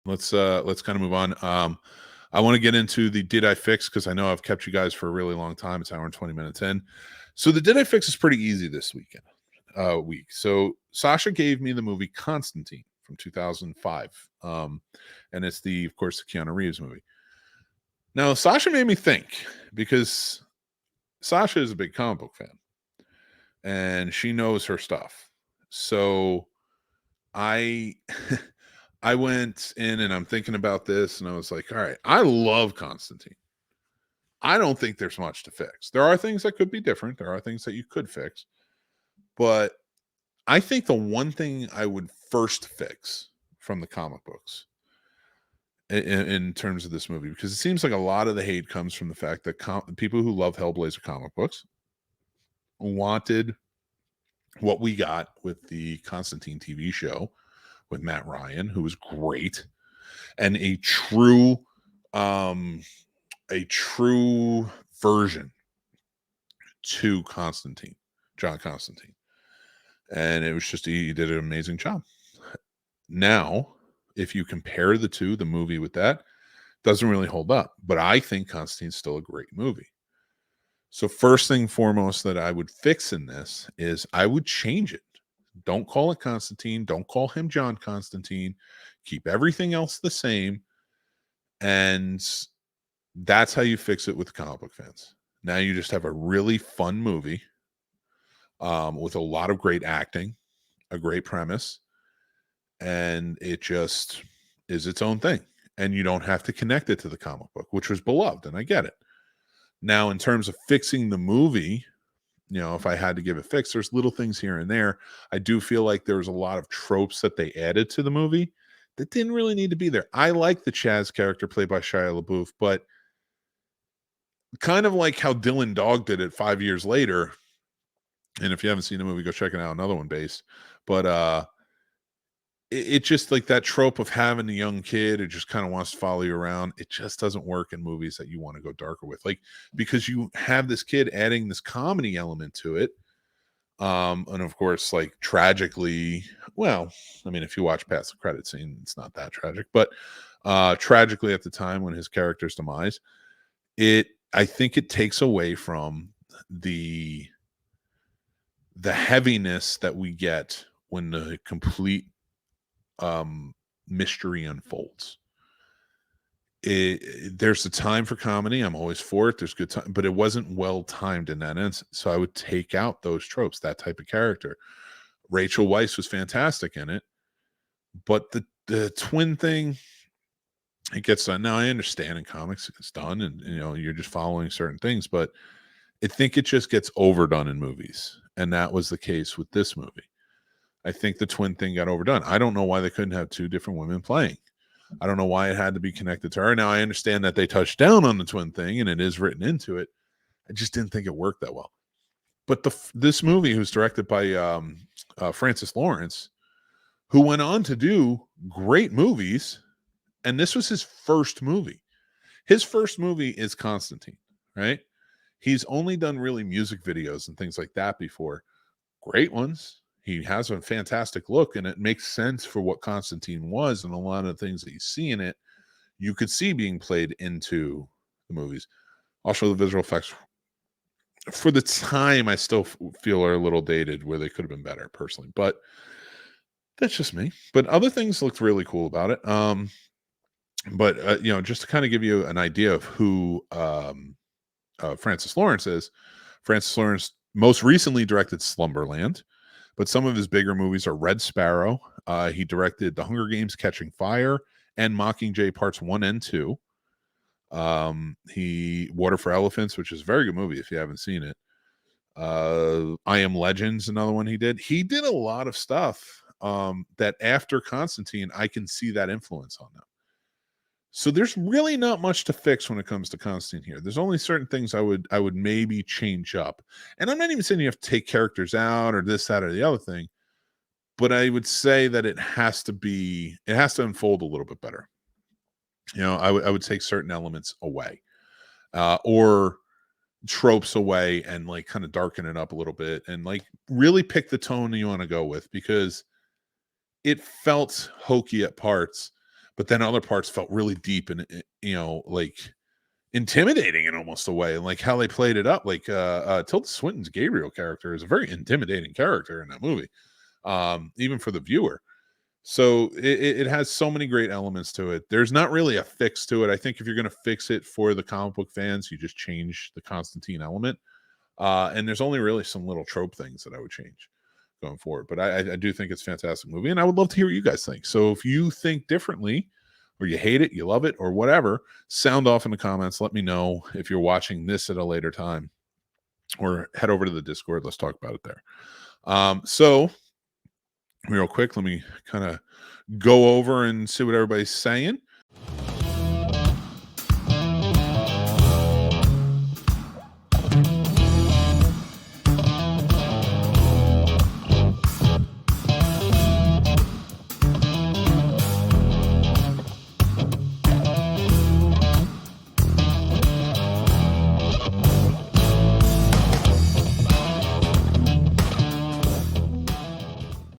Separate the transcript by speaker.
Speaker 1: let's kind of move on. I want to get into the Did I Fix, because I know I've kept you guys for a really long time. It's an hour and 20 minutes in. So the Did I Fix is pretty easy this week. So Sasha gave me the movie Constantine from 2005. And it's of course, the Keanu Reeves movie. Now, Sasha made me think, because Sasha is a big comic book fan and she knows her stuff. So I I went in and I'm thinking about this and I was like, all right, I love Constantine. I don't think there's much to fix. There are things that could be different. There are things that you could fix. But I think the one thing I would first fix from the comic books in terms of this movie, because it seems like a lot of the hate comes from the fact that people who love Hellblazer comic books wanted what we got with the Constantine TV show with Matt Ryan, who was great, and a true version to John Constantine. And it was just, he did an amazing job. Now, if you compare the two, the movie with that doesn't really hold up, but I think Constantine's still a great movie. So first thing foremost that I would fix in this is I would change it. Don't call it Constantine. Don't call him John Constantine. Keep everything else the same. And that's how you fix it with comic book fans. Now you just have a really fun movie with a lot of great acting, a great premise, and it just is its own thing. And you don't have to connect it to the comic book, which was beloved, and I get it. Now, in terms of fixing the movie, if I had to give a fix, there's little things here and there. I do feel like there was a lot of tropes that they added to the movie that didn't really need to be there. I like the Chaz character played by Shia LaBeouf, but kind of like how Dylan Dog did it 5 years later. And if you haven't seen the movie, go check it out. Another one based. But it just, like, that trope of having a young kid who just kind of wants to follow you around, it just doesn't work in movies that you want to go darker with. Like, because you have this kid adding this comedy element to it. And of course, like, tragically, well, I mean, if you watch past the credit scene, it's not that tragic, but tragically at the time when his character's demise, I think it takes away from the heaviness that we get when the complete mystery unfolds. There's a time for comedy. I'm always for it. There's good time, but it wasn't well timed in that instance. So I would take out those tropes, that type of character. Rachel Weisz was fantastic in it, but the twin thing, it gets done. Now I understand in comics it's done, and you're just following certain things, but I think it just gets overdone in movies, and that was the case with this movie. I think the twin thing got overdone. I don't know why they couldn't have two different women playing. I don't know why it had to be connected to her. Now, I understand that they touched down on the twin thing, and it is written into it. I just didn't think it worked that well. But this movie, was directed by Francis Lawrence, who went on to do great movies, and this was his first movie. His first movie is Constantine, right? He's only done really music videos and things like that before. Great ones. He has a fantastic look, and it makes sense for what Constantine was, and a lot of the things that you see in it, you could see being played into the movies. Also, the visual effects, for the time, I still feel are a little dated, where they could have been better, personally. But that's just me. But other things looked really cool about it. But just to kind of give you an idea of who Francis Lawrence is, Francis Lawrence most recently directed Slumberland. But some of his bigger movies are Red Sparrow. He directed The Hunger Games: Catching Fire and Mockingjay Parts 1 and 2. He Water for Elephants, which is a very good movie if you haven't seen it. I Am Legend's another one he did. He did a lot of stuff that after Constantine, I can see that influence on them. So there's really not much to fix when it comes to Constantine here. There's only certain things I would maybe change up. And I'm not even saying you have to take characters out or this, that, or the other thing. But I would say that it has to unfold a little bit better. I would take certain elements away. Or tropes away, and like kind of darken it up a little bit, and like really pick the tone you want to go with, because it felt hokey at parts. but then other parts felt really deep and, like intimidating in almost a way. And like how they played it up, like Tilda Swinton's Gabriel character is a very intimidating character in that movie, even for the viewer. So it has so many great elements to it. There's not really a fix to it. I think if you're going to fix it for the comic book fans, you just change the Constantine element. And there's only really some little trope things that I would change going forward. But I do think it's a fantastic movie, and I would love to hear what you guys think. So if you think differently, or you hate it, you love it, or whatever, sound off in the comments. Let me know if you're watching this at a later time, or head over to the Discord. Let's talk about it there. So real quick, let me kind of go over and see what everybody's saying.